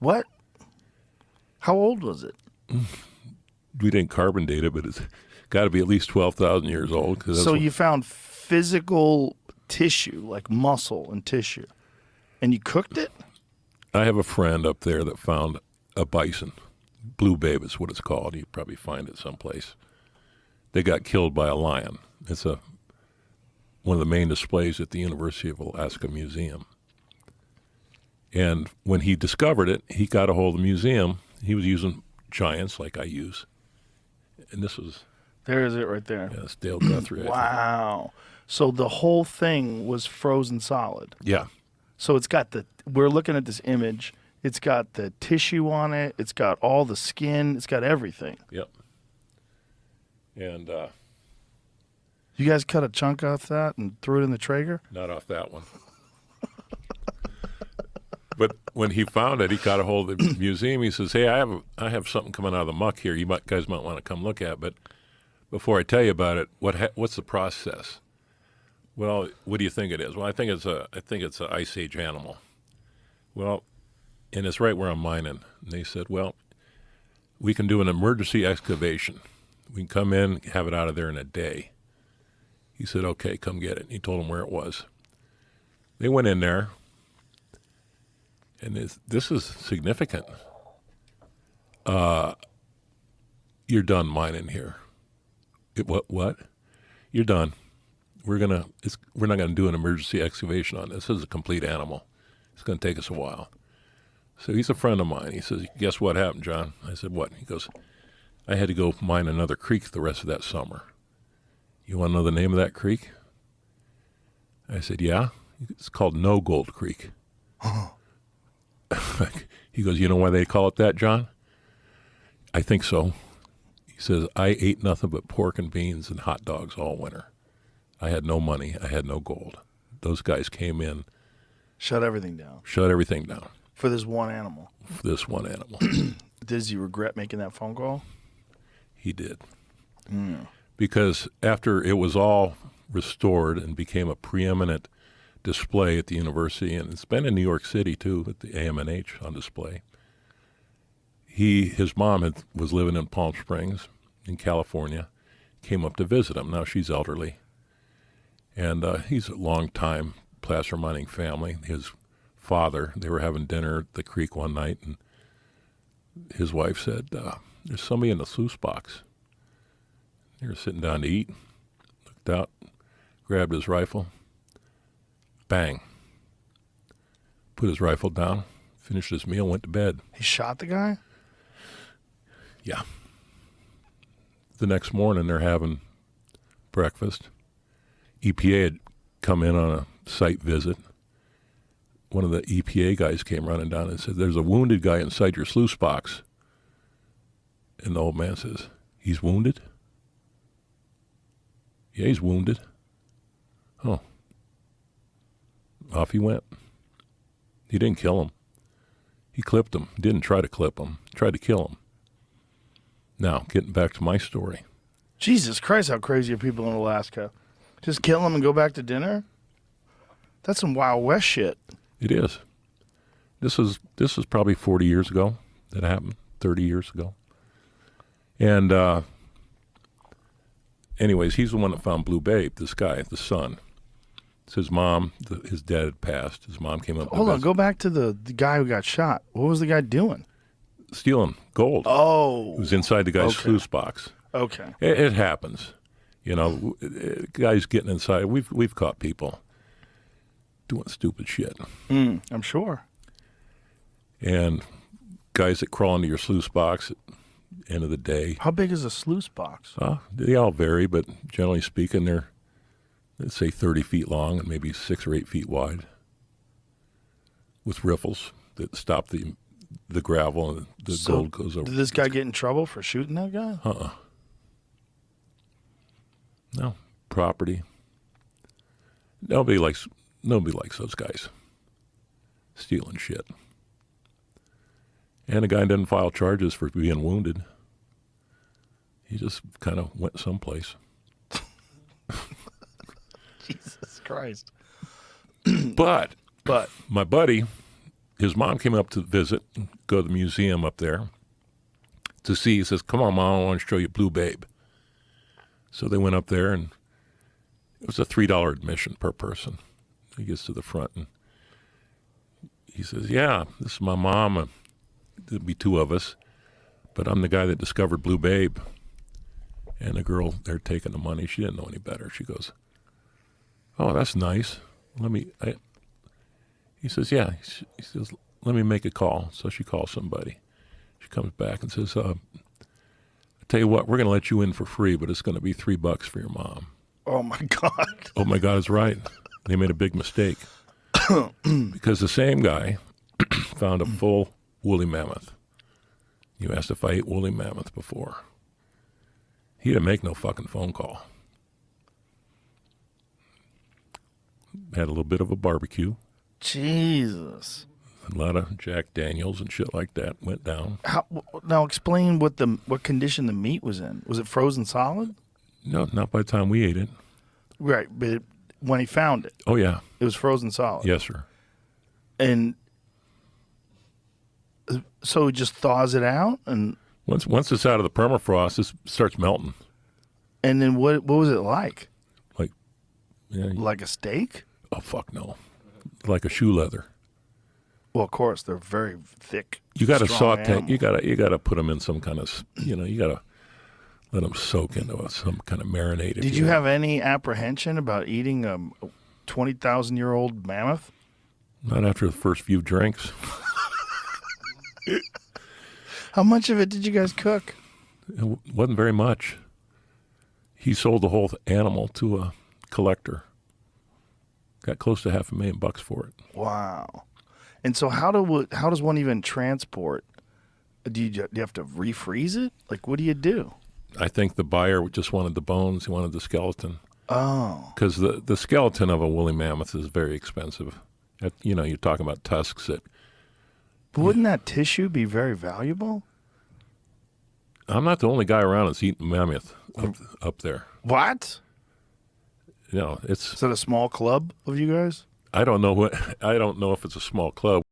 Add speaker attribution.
Speaker 1: What? How old was it?
Speaker 2: We didn't carbon date it, but it's got to be at least 12,000 years old.
Speaker 1: So you found physical tissue, like muscle and tissue, and you cooked it?
Speaker 2: I have a friend up there that found a bison. Blue babe is what it's called. You probably find it someplace. They got killed by a lion. It's one of the main displays at the University of Alaska Museum. And when he discovered it, he got a hold of the museum. He was using giants like I use. And this was...
Speaker 1: There is it right there.
Speaker 2: Yeah, it's Dale Guthrie.
Speaker 1: Wow. So the whole thing was frozen solid.
Speaker 2: Yeah.
Speaker 1: So it's got we're looking at this image. It's got the tissue on it. It's got all the skin. It's got everything.
Speaker 2: Yep. And
Speaker 1: you guys cut a chunk off that and threw it in the Traeger?
Speaker 2: not off that one. But when he found it, he got a hold of the museum. He says, "Hey, I have something coming out of the muck here. Guys might want to come look at. But before I tell you about it, what's the process?" Well, what do you think it is? Well, I think it's an Ice Age animal. Well, and it's right where I'm mining. And they said, "Well, we can do an emergency excavation. We can come in, have it out of there in a day." He said, "Okay, come get it." He told them where it was. They went in there, and this is significant. You're done mining here. What? You're done. We're not going to do an emergency excavation on this. This is a complete animal. It's going to take us a while. So he's a friend of mine. He says, "Guess what happened, John?" I said, "What?" He goes, "I had to go mine another creek the rest of that summer." "You want to know the name of that creek?" I said, "Yeah." It's called No Gold Creek. He goes, "You know why they call it that, John?" "I think so." He says, "I ate nothing but pork and beans and hot dogs all winter. I had no money. I had no gold. Those guys came in.
Speaker 1: Shut everything down.
Speaker 2: Shut everything down.
Speaker 1: For this one animal.
Speaker 2: For this one animal."
Speaker 1: Does he regret making that phone call?
Speaker 2: He did.
Speaker 1: Mm.
Speaker 2: Because after it was all restored and became a preeminent display at the university, and it's been in New York City too, at the AMNH on display, his mom was living in Palm Springs in California, came up to visit him. Now she's elderly. And he's a long-time placer mining family. His father, they were having dinner at the creek one night, and his wife said, "There's somebody in the sluice box." They were sitting down to eat, looked out, grabbed his rifle, bang, put his rifle down, finished his meal, went to bed.
Speaker 1: He shot the guy?
Speaker 2: Yeah. The next morning, they're having breakfast. EPA had come in on a site visit. One of the EPA guys came running down and said, "There's a wounded guy inside your sluice box." And the old man says, "He's wounded?" "Yeah, he's wounded." Oh. Off he went. He didn't kill him. He clipped him. He didn't try to clip him. He tried to kill him. Now, getting back to my story.
Speaker 1: Jesus Christ, how crazy are people in Alaska? Just kill them and go back to dinner? That's some Wild West shit.
Speaker 2: It is. This is probably 40 years ago that happened, 30 years ago. And anyways, he's the one that found Blue Babe, this guy, the son. It's his mom, his dad had passed. His mom came up.
Speaker 1: Hold on, go back to the guy who got shot. What was the guy doing?
Speaker 2: Stealing gold.
Speaker 1: Oh.
Speaker 2: It was inside the guy's sluice box.
Speaker 1: Okay.
Speaker 2: It happens. You know, guys getting inside. We've caught people doing stupid shit.
Speaker 1: I'm sure.
Speaker 2: And guys that crawl into your sluice box at the end of the day.
Speaker 1: How big is a sluice box?
Speaker 2: They all vary, but generally speaking, they're, let's say, 30 feet long and maybe 6 or 8 feet wide, with riffles that stop the gravel and the gold goes over.
Speaker 1: Did this guy get in trouble for shooting that guy?
Speaker 2: No. Property. Nobody likes those guys stealing shit. And the guy didn't file charges for being wounded. He just kind of went someplace.
Speaker 1: Jesus Christ.
Speaker 2: But my buddy his mom came up to visit, go to the museum up there to see. He says, "Come on, Mom, I want to show you Blue Babe." So they went up there, and it was a $3 admission per person. He gets to the front, and he says, "Yeah, this is my mom. There'll be two of us, but I'm the guy that discovered Blue Babe." And the girl, they're taking the money. She didn't know any better. She goes, "Oh, that's nice. He says, "Yeah." He says, "Let me make a call." So she calls somebody. She comes back and says, "I tell you what, we're going to let you in for free, but it's going to be $3 for your mom."
Speaker 1: Oh my God.
Speaker 2: Oh my God, is right. They made a big mistake because the same guy found a full woolly mammoth. You asked if I ate woolly mammoth before. He didn't make no fucking phone call. Had a little bit of a barbecue.
Speaker 1: Jesus.
Speaker 2: A lot of Jack Daniels and shit like that went down.
Speaker 1: Now explain what condition the meat was in. Was it frozen solid?
Speaker 2: No, not by the time we ate it.
Speaker 1: Right, but when he found it,
Speaker 2: Oh, yeah.
Speaker 1: it was frozen solid.
Speaker 2: Yes, sir.
Speaker 1: And so he just thaws it out, and
Speaker 2: Once it's out of the permafrost, it starts melting.
Speaker 1: then what was it like?
Speaker 2: Like, yeah.
Speaker 1: Like a steak?
Speaker 2: Oh, fuck no. Like a shoe leather.
Speaker 1: Well, of course, they're very thick.
Speaker 2: You got to
Speaker 1: strong
Speaker 2: saute.
Speaker 1: animals.
Speaker 2: You got to put them in some kind of. You got to let them soak into some kind of marinade.
Speaker 1: Did you have any apprehension about eating a 20,000-year-old mammoth?
Speaker 2: Not after the first few drinks.
Speaker 1: How much of it did you guys cook?
Speaker 2: It wasn't very much. He sold the whole animal to a collector. Got close to $500,000 for it.
Speaker 1: Wow. And so how does one even transport? Do you have to refreeze it? Like, what do you do?
Speaker 2: I think the buyer just wanted the bones. He wanted the skeleton.
Speaker 1: Oh.
Speaker 2: Because the skeleton of a woolly mammoth is very expensive. You're talking about tusks that.
Speaker 1: But wouldn't that tissue be very valuable?
Speaker 2: I'm not the only guy around that's eating mammoth up there.
Speaker 1: What?
Speaker 2: It's.
Speaker 1: Is that a small club of you guys?
Speaker 2: I don't know if it's a small club.